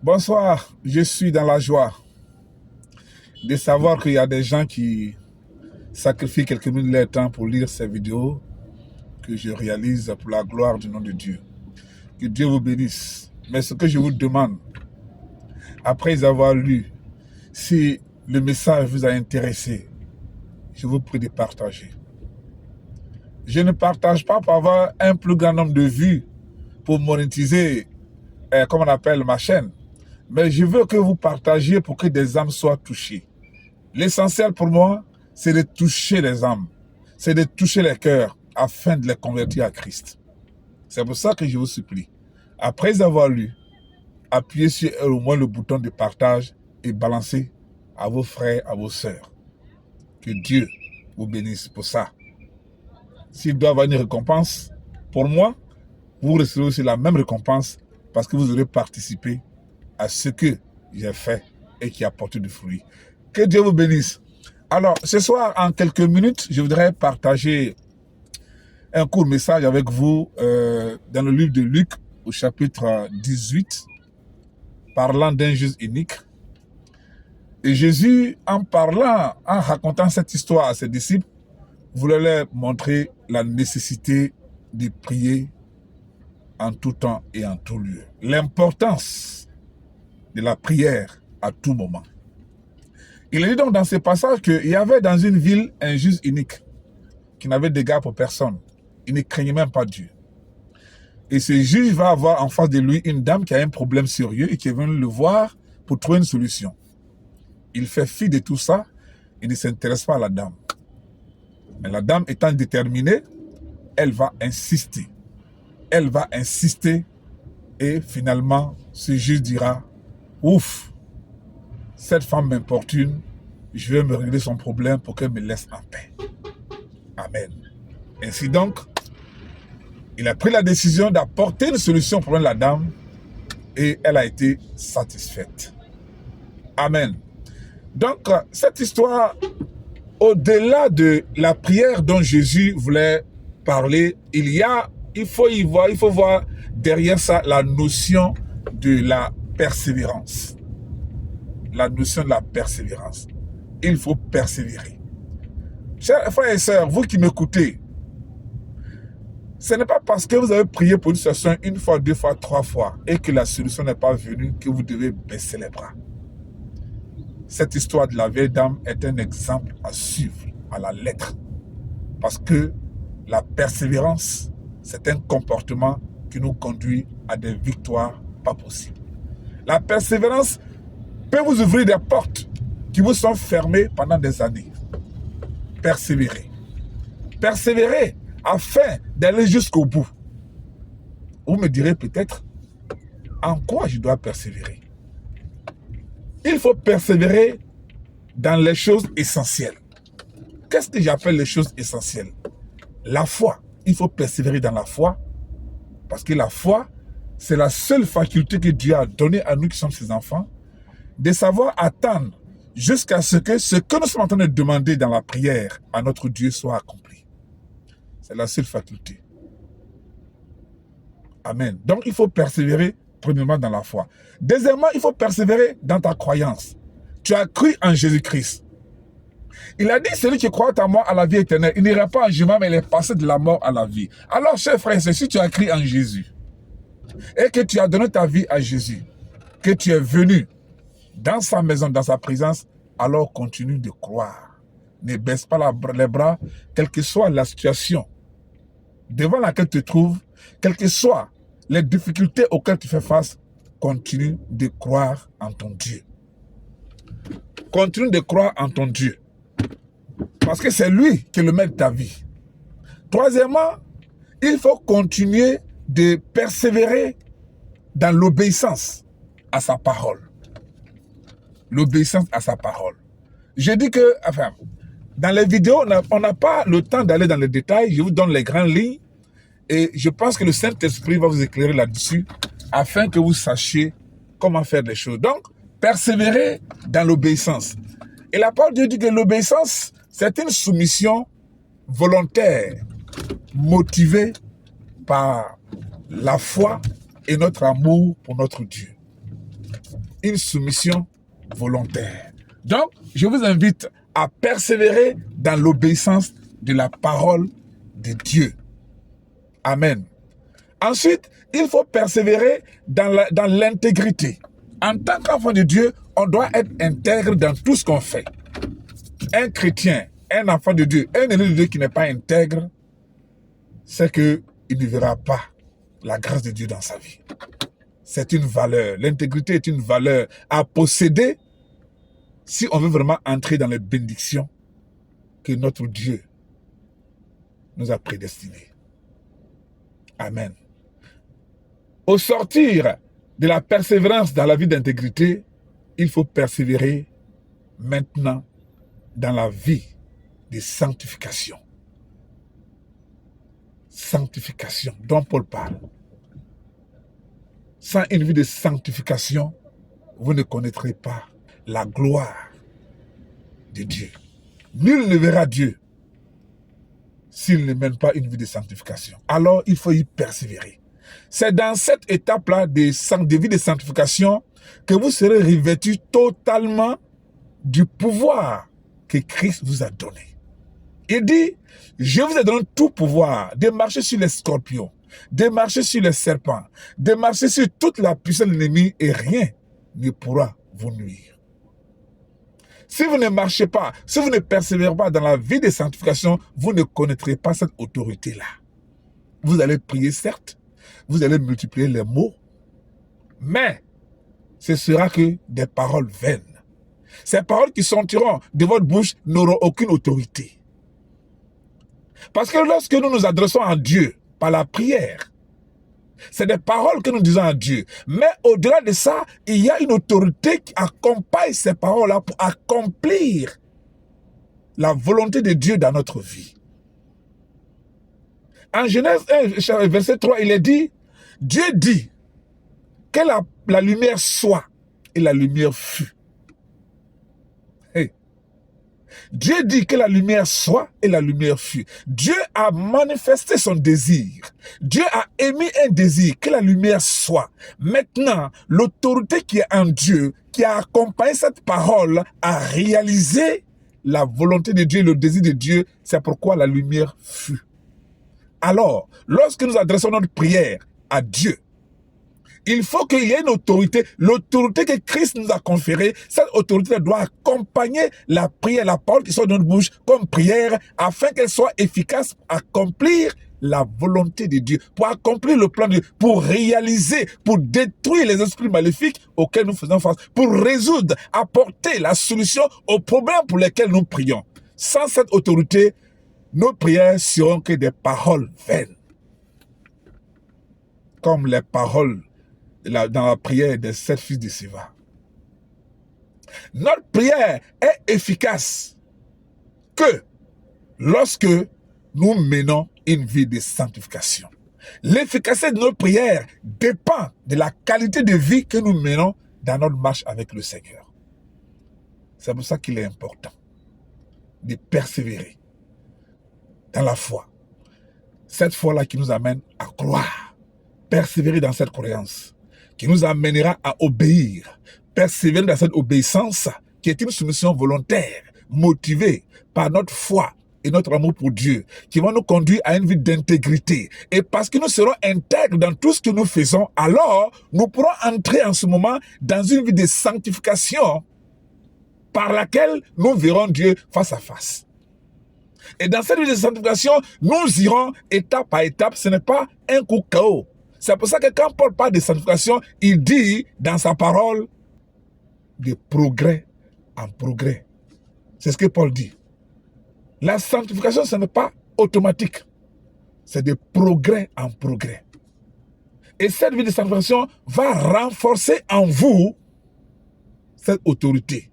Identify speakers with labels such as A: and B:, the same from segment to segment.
A: Bonsoir, je suis dans la joie de savoir qu'il y a des gens qui sacrifient quelques minutes de leur temps pour lire ces vidéos que je réalise pour la gloire du nom de Dieu. Que Dieu vous bénisse. Mais ce que je vous demande, après avoir lu, si le message vous a intéressé, je vous prie de partager. Je ne partage pas pour avoir un plus grand nombre de vues pour monétiser, comme on appelle, ma chaîne. Mais je veux que vous partagiez pour que des âmes soient touchées. L'essentiel pour moi, c'est de toucher les âmes. C'est de toucher les cœurs afin de les convertir à Christ. C'est pour ça que je vous supplie, après avoir lu, appuyez sur au moins le bouton de partage et balancez à vos frères, à vos sœurs. Que Dieu vous bénisse pour ça. S'il doit y avoir une récompense, pour moi, vous recevrez aussi la même récompense parce que vous aurez participé à ce que j'ai fait et qui a porté du fruit. Que Dieu vous bénisse. Alors, ce soir, en quelques minutes, je voudrais partager un court message avec vous dans le livre de Luc, au chapitre 18, parlant d'un juste unique. Et Jésus, en parlant, en racontant cette histoire à ses disciples, voulait leur montrer la nécessité de prier en tout temps et en tout lieu. L'importance de la prière à tout moment. Il dit donc dans ce passage qu'il y avait dans une ville un juste unique qui n'avait d'égard pour personne. Il ne craignait même pas Dieu. Et ce juge va avoir en face de lui une dame qui a un problème sérieux et qui est venue le voir pour trouver une solution. Il fait fi de tout ça, il ne s'intéresse pas à la dame. Mais la dame étant déterminée, elle va insister. Elle va insister et finalement, ce juge dira, ouf, cette femme m'importune, je vais me régler son problème pour qu'elle me laisse en paix. Amen. Ainsi donc, il a pris la décision d'apporter une solution au problème de la dame et elle a été satisfaite. Amen. Donc, cette histoire, au-delà de la prière dont Jésus voulait parler, il faut voir derrière ça la notion de la persévérance. La notion de la persévérance. Il faut persévérer. Chers frères et sœurs, vous qui m'écoutez, ce n'est pas parce que vous avez prié pour une situation une fois, deux fois, trois fois et que la solution n'est pas venue que vous devez baisser les bras. Cette histoire de la vieille dame est un exemple à suivre à la lettre. Parce que la persévérance, c'est un comportement qui nous conduit à des victoires pas possibles. La persévérance peut vous ouvrir des portes qui vous sont fermées pendant des années. Persévérez. Persévérez afin d'aller jusqu'au bout. Vous me direz peut-être, en quoi je dois persévérer? Il faut persévérer dans les choses essentielles. Qu'est-ce que j'appelle les choses essentielles? La foi. Il faut persévérer dans la foi parce que la foi, c'est la seule faculté que Dieu a donnée à nous qui sommes ses enfants de savoir attendre jusqu'à ce que nous sommes en train de demander dans la prière à notre Dieu soit accompli. C'est la seule faculté. Amen. Donc, il faut persévérer premièrement dans la foi. Deuxièmement, il faut persévérer dans ta croyance. Tu as cru en Jésus-Christ. Il a dit, celui qui croit en moi à la vie éternelle, il n'ira pas en jugement, mais il est passé de la mort à la vie. Alors, chers frères, si tu as cru en Jésus et que tu as donné ta vie à Jésus, que tu es venu dans sa maison, dans sa présence, alors continue de croire. Ne baisse pas les bras, quelle que soit la situation devant laquelle tu te trouves, quelles que soient les difficultés auxquelles tu fais face, continue de croire en ton Dieu. Continue de croire en ton Dieu. Parce que c'est lui qui est le maître de ta vie. Troisièmement, il faut continuer de persévérer dans l'obéissance à sa parole. L'obéissance à sa parole. Je dis que, enfin, dans les vidéos, on n'a pas le temps d'aller dans les détails. Je vous donne les grandes lignes. Et je pense que le Saint-Esprit va vous éclairer là-dessus afin que vous sachiez comment faire les choses. Donc, persévérer dans l'obéissance. Et la parole de Dieu dit que l'obéissance, c'est une soumission volontaire, motivée par la foi et notre amour pour notre Dieu. une soumission volontaire. Donc, je vous invite à persévérer dans l'obéissance de la parole de Dieu. Amen. Ensuite, il faut persévérer dans l'intégrité. En tant qu'enfant de Dieu, on doit être intègre dans tout ce qu'on fait. Un chrétien, un enfant de Dieu, un élu de Dieu qui n'est pas intègre, c'est qu'il ne verra pas la grâce de Dieu dans sa vie. C'est une valeur. L'intégrité est une valeur à posséder si on veut vraiment entrer dans les bénédictions que notre Dieu nous a prédestinés. Amen. Au sortir de la persévérance dans la vie d'intégrité, il faut persévérer maintenant dans la vie de sanctification. Sanctification dont Paul parle. Sans une vie de sanctification, vous ne connaîtrez pas la gloire de Dieu. Nul ne verra Dieu s'il ne mène pas une vie de sanctification. Alors, il faut y persévérer. C'est dans cette étape-là de vie de sanctification que vous serez revêtus totalement du pouvoir que Christ vous a donné. Il dit, je vous ai donné tout pouvoir de marcher sur les scorpions, de marcher sur les serpents, de marcher sur toute la puissance de l'ennemi et rien ne pourra vous nuire. Si vous ne marchez pas, si vous ne persévérez pas dans la vie de sanctification, vous ne connaîtrez pas cette autorité-là. Vous allez prier, certes, vous allez multiplier les mots, mais ce sera que des paroles vaines. Ces paroles qui sortiront de votre bouche n'auront aucune autorité. Parce que lorsque nous nous adressons à Dieu par la prière, c'est des paroles que nous disons à Dieu. Mais au-delà de ça, il y a une autorité qui accompagne ces paroles-là pour accomplir la volonté de Dieu dans notre vie. En Genèse 1, verset 3, il est dit, Dieu dit que la lumière soit et la lumière fut. Hey. Dieu dit que la lumière soit et la lumière fut. Dieu a manifesté son désir. Dieu a émis un désir que la lumière soit. Maintenant, l'autorité qui est en Dieu, qui a accompagné cette parole, a réalisé la volonté de Dieu, le désir de Dieu. C'est pourquoi la lumière fut. Alors, lorsque nous adressons notre prière à Dieu, il faut qu'il y ait une autorité, l'autorité que Christ nous a conférée. Cette autorité doit accompagner la prière, la parole qui sort de notre bouche comme prière, afin qu'elle soit efficace pour accomplir la volonté de Dieu, pour accomplir le plan de Dieu, pour réaliser, pour détruire les esprits maléfiques auxquels nous faisons face, pour résoudre, apporter la solution aux problèmes pour lesquels nous prions. Sans cette autorité, nos prières seront que des paroles vaines. Comme les paroles dans la prière des 7 fils de Siva. Notre prière est efficace que lorsque nous menons une vie de sanctification. L'efficacité de nos prières dépend de la qualité de vie que nous menons dans notre marche avec le Seigneur. C'est pour ça qu'il est important de persévérer dans la foi. Cette foi-là qui nous amène à croire. Persévérer dans cette croyance qui nous amènera à obéir. Persévérer dans cette obéissance qui est une soumission volontaire, motivée par notre foi et notre amour pour Dieu, qui va nous conduire à une vie d'intégrité. Et parce que nous serons intègres dans tout ce que nous faisons, alors nous pourrons entrer en ce moment dans une vie de sanctification par laquelle nous verrons Dieu face à face. Et dans cette vie de sanctification, nous irons étape par étape. Ce n'est pas un coup KO. C'est pour ça que quand Paul parle de sanctification, il dit dans sa parole de progrès en progrès. C'est ce que Paul dit. La sanctification, ce n'est pas automatique. C'est de progrès en progrès. Et cette vie de sanctification va renforcer en vous cette autorité.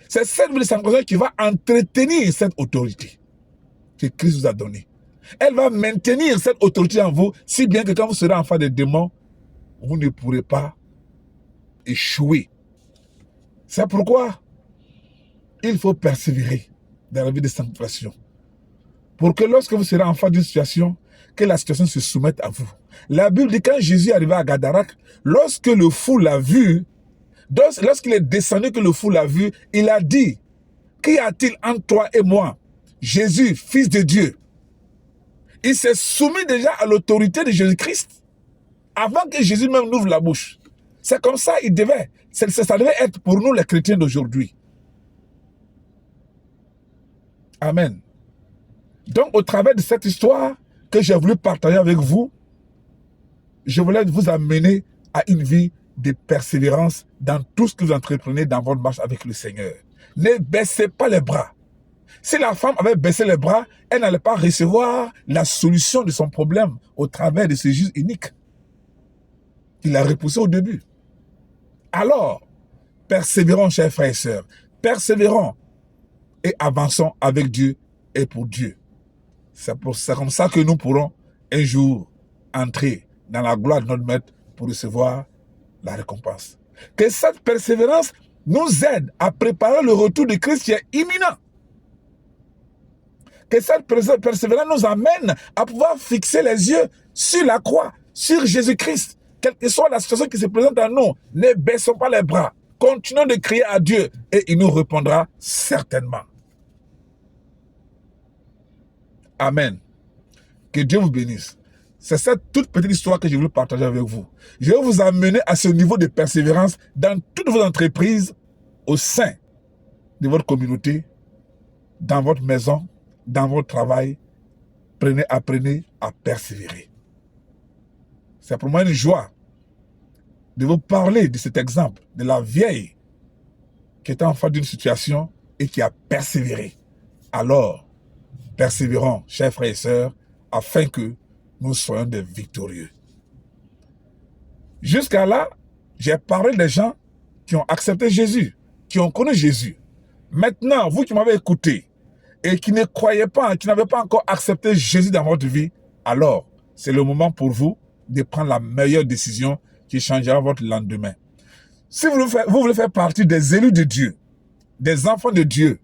A: C'est cette vie de sanctification qui va entretenir cette autorité que Christ vous a donnée. Elle va maintenir cette autorité en vous, si bien que quand vous serez enfant des démons, vous ne pourrez pas échouer. C'est pourquoi il faut persévérer dans la vie de sanctification. Pour que lorsque vous serez enfant d'une situation, que la situation se soumette à vous. La Bible dit quand Jésus est arrivé à Gadarac, lorsque le fou l'a vu, Donc, lorsqu'il est descendu, que le fou l'a vu, il a dit, qu'y a-t-il entre toi et moi? Jésus, fils de Dieu. Il s'est soumis déjà à l'autorité de Jésus-Christ avant que Jésus même n'ouvre la bouche. C'est comme ça, ça devait être pour nous les chrétiens d'aujourd'hui. Amen. Donc, au travers de cette histoire que j'ai voulu partager avec vous, je voulais vous amener à une vie de persévérance dans tout ce que vous entreprenez dans votre marche avec le Seigneur. Ne baissez pas les bras. Si la femme avait baissé les bras, elle n'allait pas recevoir la solution de son problème au travers de ce Jésus unique qu'il a repoussé au début. Alors, persévérons, chers frères et sœurs. Persévérons et avançons avec Dieu et pour Dieu. C'est comme ça que nous pourrons un jour entrer dans la gloire de notre Maître pour recevoir la récompense. Que cette persévérance nous aide à préparer le retour de Christ qui est imminent. Que cette persévérance nous amène à pouvoir fixer les yeux sur la croix, sur Jésus-Christ. Quelle que soit la situation qui se présente à nous, ne baissons pas les bras. Continuons de crier à Dieu et il nous répondra certainement. Amen. Que Dieu vous bénisse. C'est cette toute petite histoire que je voulais partager avec vous. Je vais vous amener à ce niveau de persévérance dans toutes vos entreprises, au sein de votre communauté, dans votre maison, dans votre travail. Apprenez à persévérer. C'est pour moi une joie de vous parler de cet exemple, de la vieille qui était en face d'une situation et qui a persévéré. Alors, persévérons, chers frères et sœurs, afin que nous soyons des victorieux. Jusqu'à là, j'ai parlé des gens qui ont accepté Jésus, qui ont connu Jésus. Maintenant, vous qui m'avez écouté et qui ne croyez pas, qui n'avez pas encore accepté Jésus dans votre vie, alors c'est le moment pour vous de prendre la meilleure décision qui changera votre lendemain. Si vous voulez faire partie des élus de Dieu, des enfants de Dieu,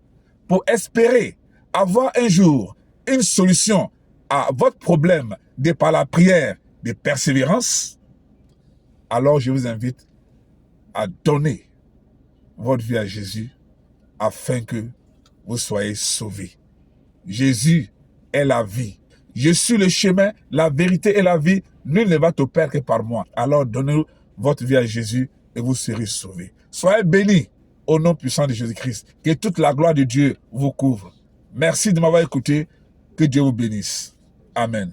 A: pour espérer avoir un jour une solution à votre problème de par la prière de persévérance, alors je vous invite à donner votre vie à Jésus afin que vous soyez sauvés. Jésus est la vie. Je suis le chemin, la vérité et la vie. Nul ne va au Père que par moi. Alors donnez votre vie à Jésus et vous serez sauvés. Soyez bénis au nom puissant de Jésus-Christ. Que toute la gloire de Dieu vous couvre. Merci de m'avoir écouté. Que Dieu vous bénisse. Amen.